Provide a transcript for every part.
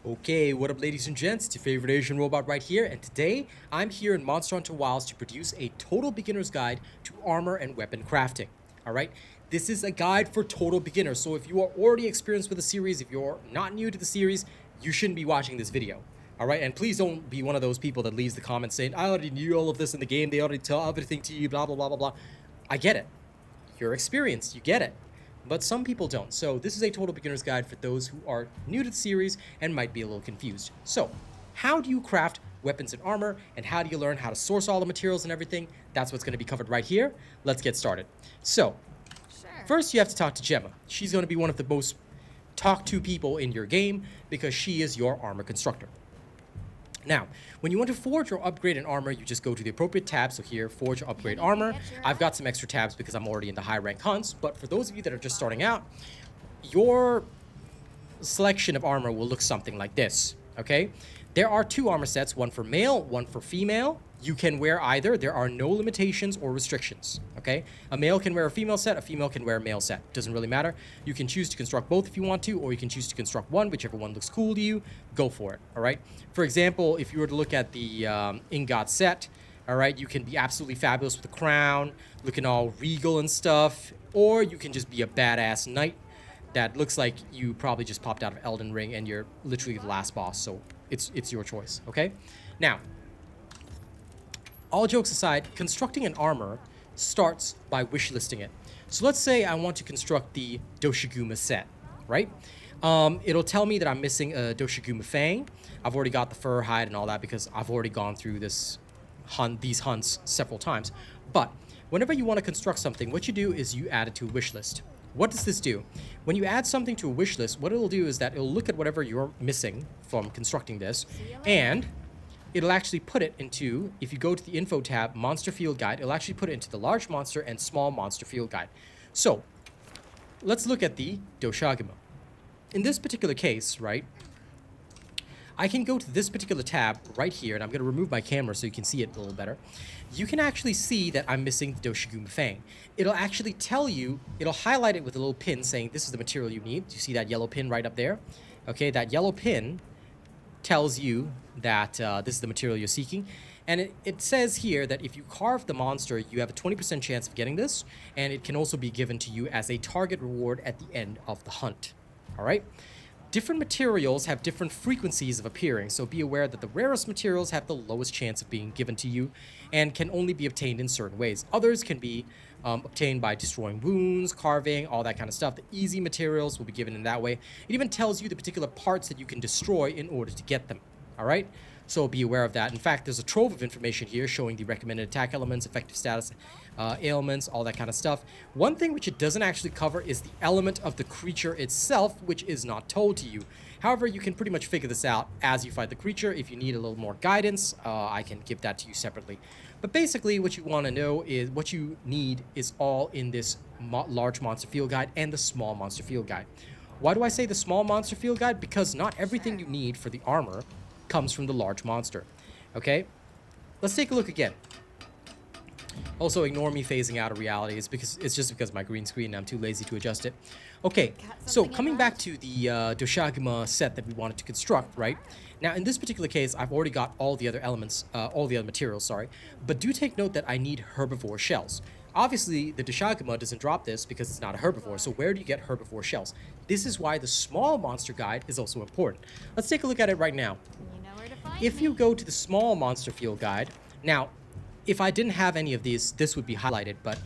Okay, what up ladies and gents, it's your favorite Asian robot right here, and today I'm here in Monster Hunter Wilds to produce a total beginner's guide to armor and weapon crafting. Alright, this is a guide for total beginners, so if you are already experienced with the series, if you're not new to the series, you shouldn't be watching this video. Alright, and please don't be one of those people that leaves the comments saying, I already knew all of this in the game, they already tell everything to you, blah blah blah blah blah. I get it. You're experienced, you get it. But some people don't. So this is a total beginner's guide for those who are new to the series and might be a little confused. So how do you craft weapons and armor, and how do you learn how to source all the materials and everything? That's what's going to be covered right here. Let's get started. So first you have to talk to Gemma. She's going to be one of the most talked to people in your game because she is your armor constructor. Now, when you want to forge or upgrade an armor, you just go to the appropriate tab. So here, forge or upgrade armor. I've got some extra tabs because I'm already in the high rank hunts. But for those of you that are just starting out, your selection of armor will look something like this, okay? There are two armor sets, one for male, one for female. You can wear either. There are no limitations or restrictions, okay? A male can wear a female set, a female can wear a male set. Doesn't really matter. You can choose to construct both if you want to, or you can choose to construct one, whichever one looks cool to you. Go for it, all right? For example, if you were to look at the Ingot set, all right, you can be absolutely fabulous with a crown, looking all regal and stuff, or you can just be a badass knight that looks like you probably just popped out of Elden Ring and you're literally the last boss, so it's your choice, okay? Now, all jokes aside, constructing an armor starts by wishlisting it. So let's say I want to construct the Doshiguma set, right? It'll tell me that I'm missing a Doshiguma Fang. I've already got the fur, hide, and all that because I've already gone through these hunts several times. But whenever you want to construct something, what you do is you add it to a wish list. What does this do? When you add something to a wish list, what it'll do is that it'll look at whatever you're missing from constructing this, and it'll actually put it into, if you go to the info tab, monster field guide, it'll actually put it into the large monster and small monster field guide. So let's look at the Doshaguma. In this particular case, right, I can go to this particular tab right here, and I'm going to remove my camera so you can see it a little better. You can actually see that I'm missing the Doshiguma Fang. It'll actually tell you, it'll highlight it with a little pin saying this is the material you need. Do you see that yellow pin right up there? Okay, that yellow pin tells you that this is the material you're seeking. And it says here that if you carve the monster, you have a 20% chance of getting this, and it can also be given to you as a target reward at the end of the hunt. All right? Different materials have different frequencies of appearing, so be aware that the rarest materials have the lowest chance of being given to you and can only be obtained in certain ways. Others can be obtained by destroying wounds, carving, all that kind of stuff. The easy materials will be given in that way. It even tells you the particular parts that you can destroy in order to get them, all right? So be aware of that. In fact, there's a trove of information here showing the recommended attack elements, effective status, ailments, all that kind of stuff. One thing which it doesn't actually cover is the element of the creature itself, which is not told to you. However, you can pretty much figure this out as you fight the creature. If you need a little more guidance, I can give that to you separately. But basically, what you want to know is what you need is all in this large monster field guide and the small monster field guide. Why do I say the small monster field guide? Because not everything you need for the armor comes from the large monster. Okay, let's take a look again. Also, ignore me phasing out of reality. It's just because my green screen and I'm too lazy to adjust it. Okay, so coming back to the Doshaguma set that we wanted to construct, right? Now, in this particular case, I've already got all the other elements, all the other materials, sorry. But do take note that I need herbivore shells. Obviously, the Doshaguma doesn't drop this because it's not a herbivore, so where do you get herbivore shells? This is why the small monster guide is also important. Let's take a look at it right now. If you go to the small monster field guide, now, if I didn't have any of these, this would be highlighted, but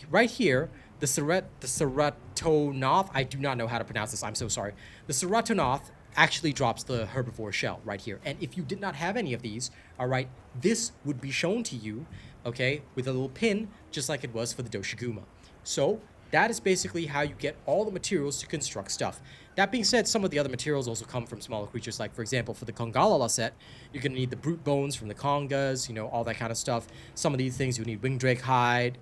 right here, the Ceratonoth, I do not know how to pronounce this, I'm so sorry. The Ceratonoth actually drops the herbivore shell right here. And if you did not have any of these, all right, this would be shown to you, okay, with a little pin, just like it was for the Doshiguma. So that is basically how you get all the materials to construct stuff. That being said, some of the other materials also come from smaller creatures, like, for example, for the Kongalala set, you're going to need the brute bones from the Kongas, you know, all that kind of stuff. Some of these things you need wingdrake hide,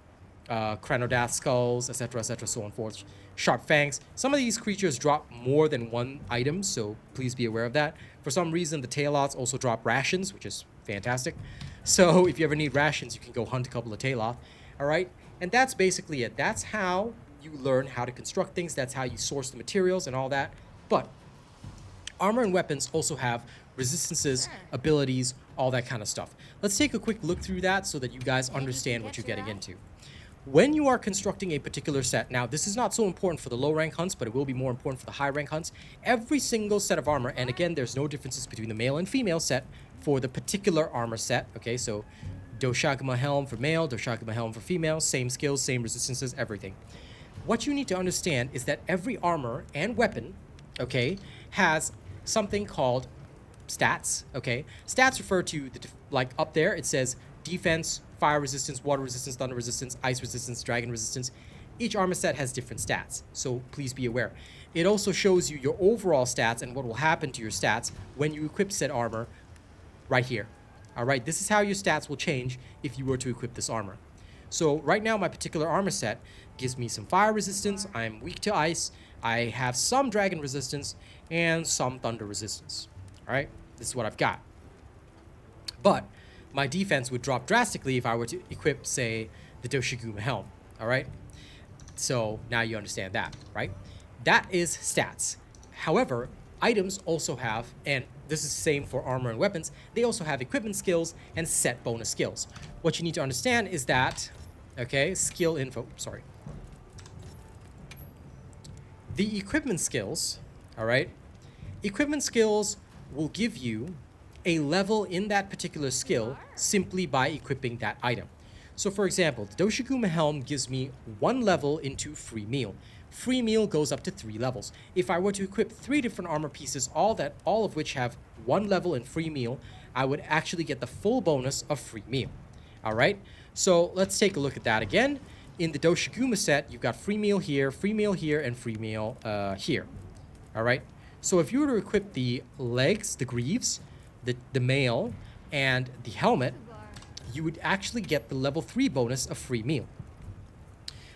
Cranodath skulls, etc., so on and forth. Sharp fangs. Some of these creatures drop more than one item, so please be aware of that. For some reason, the Taeloths also drop rations, which is fantastic. So if you ever need rations, you can go hunt a couple of Taeloth. All right? And that's basically it. That's how you learn how to construct things. That's how you source the materials and all that. But Armor and weapons also have resistances, abilities, all that kind of stuff. Let's take a quick look through that so that you guys understand what you're getting into. When you are constructing a particular set, now this is not so important for the low rank hunts, but it will be more important for the high rank hunts. Every single set of armor, and again, there's no differences between the male and female set for the particular armor set, okay? So Doshaguma helm for male, Doshaguma helm for female, same skills, same resistances, everything. What you need to understand is that every armor and weapon, okay, has something called stats, okay? Stats refer to, like up there, it says defense, fire resistance, water resistance, thunder resistance, ice resistance, dragon resistance. Each armor set has different stats, so please be aware. It also shows you your overall stats and what will happen to your stats when you equip said armor right here. All right, this is how your stats will change if you were to equip this armor. So right now, my particular armor set gives me some fire resistance, I'm weak to ice, I have some dragon resistance, and some thunder resistance. All right, this is what I've got. But my defense would drop drastically if I were to equip, say, the Doshiguma helm, all right? So now you understand that, right? That is stats. However, items also have, and this is the same for armor and weapons, they also have equipment skills and set bonus skills. What you need to understand is that, okay, skill info, sorry. The equipment skills, all right? Equipment skills will give you a level in that particular skill simply by equipping that item. So for example, the Doshiguma helm gives me 1 level into free meal. Free meal goes up to 3 levels. If I were to equip 3 different armor pieces, all of which have 1 level in free meal, I would actually get the full bonus of free meal. All right, so let's take a look at that again. In the Doshiguma set, you've got free meal here, and free meal here. All right, so if you were to equip the legs, the greaves, the mail, and the helmet, you would actually get the level 3 bonus of free meal.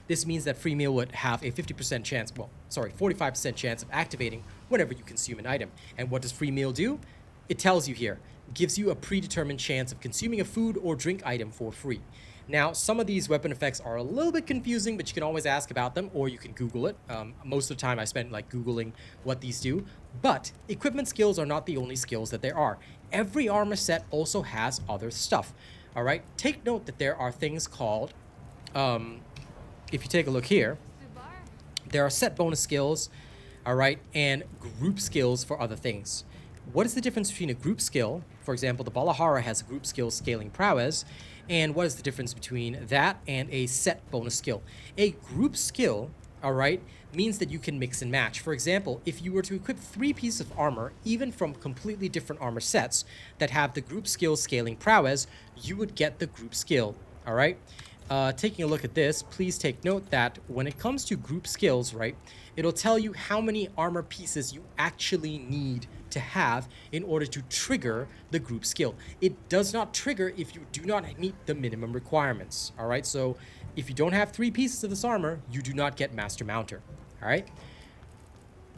This means that free meal would have a 50% chance, 45% chance of activating whenever you consume an item. And what does free meal do? It tells you here, gives you a predetermined chance of consuming a food or drink item for free. Now, some of these weapon effects are a little bit confusing, but you can always ask about them, or you can Google it. Most of the time I spend like Googling what these do. But equipment skills are not the only skills that there are. Every armor set also has other stuff. All right, take note that there are things called, if you take a look here, there are set bonus skills, all right, and group skills for other things. What is the difference between a group skill? For example, the Balahara has a group skill scaling prowess. And what is the difference between that and a set bonus skill? A group skill, all right, means that you can mix and match. For example, if you were to equip 3 pieces of armor, even from completely different armor sets that have the group skill scaling prowess, you would get the group skill, all right? Taking a look at this, please take note that when it comes to group skills, right, it'll tell you how many armor pieces you actually need to have in order to trigger the group skill. It does not trigger if you do not meet the minimum requirements, all right? So if you don't have 3 pieces of this armor, you do not get Master Mounter, all right?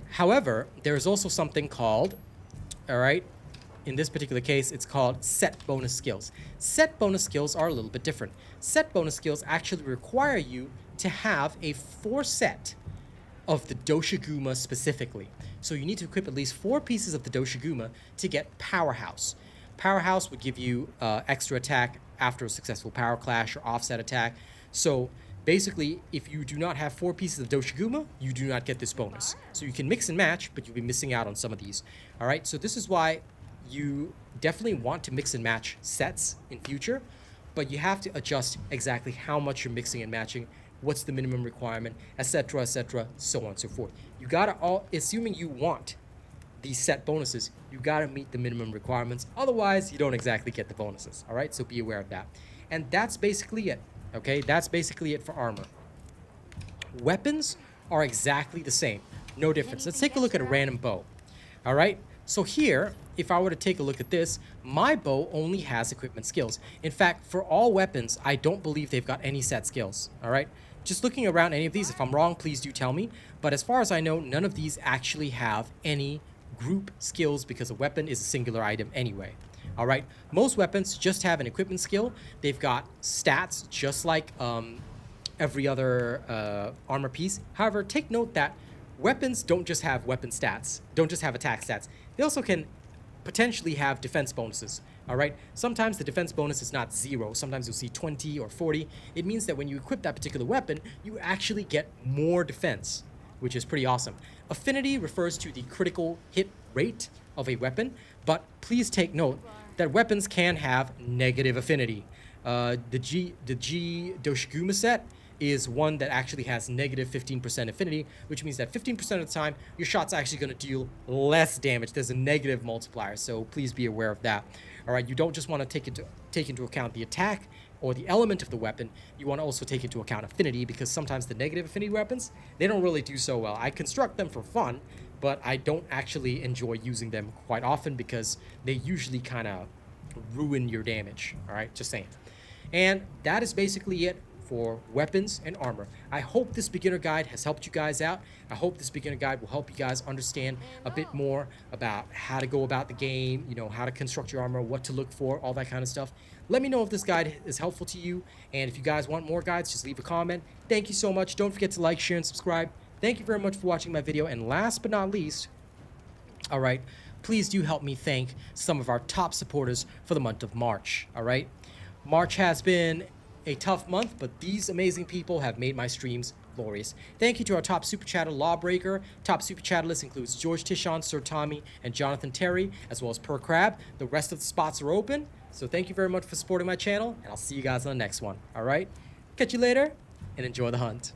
However, there is also something called, all right, in this particular case, it's called set bonus skills. Set bonus skills are a little bit different. Set bonus skills actually require you to have a 4 set of the Doshiguma specifically. So you need to equip at least 4 pieces of the Doshiguma to get Powerhouse. Powerhouse would give you extra attack after a successful power clash or offset attack. So basically, if you do not have 4 pieces of Doshiguma, you do not get this bonus. So you can mix and match, but you'll be missing out on some of these. All right, so this is why you definitely want to mix and match sets in future, but you have to adjust exactly how much you're mixing and matching, what's the minimum requirement, etc., so on and so forth. You gotta assuming you want these set bonuses, you gotta meet the minimum requirements. Otherwise, you don't exactly get the bonuses. All right, so be aware of that. And that's basically it. Okay, that's basically it for armor. Weapons are exactly the same, no difference. Let's take a look at a random bow. All right, so here, if I were to take a look at this, my bow only has equipment skills. In fact, for all weapons, I don't believe they've got any set skills. All right, just looking around any of these, if I'm wrong, please do tell me. But as far as I know, none of these actually have any group skills because a weapon is a singular item anyway. All right, most weapons just have an equipment skill. They've got stats just like every other armor piece. However, take note that weapons don't just have weapon stats, don't just have attack stats. They also can potentially have defense bonuses. All right. Sometimes the defense bonus is not 0. Sometimes you'll see 20 or 40. It means that when you equip that particular weapon, you actually get more defense, which is pretty awesome. Affinity refers to the critical hit rate of a weapon, but please take note that weapons can have negative affinity. The G Doshiguma set is one that actually has negative 15% affinity, which means that 15% of the time, your shot's actually going to deal less damage. There's a negative multiplier, so please be aware of that. All right, you don't just want to take into account the attack or the element of the weapon. You want to also take into account affinity, because sometimes the negative affinity weapons, they don't really do so well. I construct them for fun, but I don't actually enjoy using them quite often because they usually kind of ruin your damage. All right, just saying. And that is basically it for weapons and armor. I hope this beginner guide has helped you guys out. I hope this beginner guide will help you guys understand a bit more about how to go about the game, you know, how to construct your armor, what to look for, all that kind of stuff. Let me know if this guide is helpful to you, and if you guys want more guides, just leave a comment. Thank you so much. Don't forget to like, share, and subscribe. Thank you very much for watching my video, and last but not least, all right, please do help me thank some of our top supporters for the month of March. All right, March has been a tough month, but these amazing people have made my streams glorious. Thank you to our top super chatter, Lawbreaker. Top super chat list includes George Tishon, Sir Tommy, and Jonathan Terry, as well as Per Crab. The rest of the spots are open, so thank you very much for supporting my channel, and I'll see you guys on the next one. All right, catch you later, and enjoy the hunt.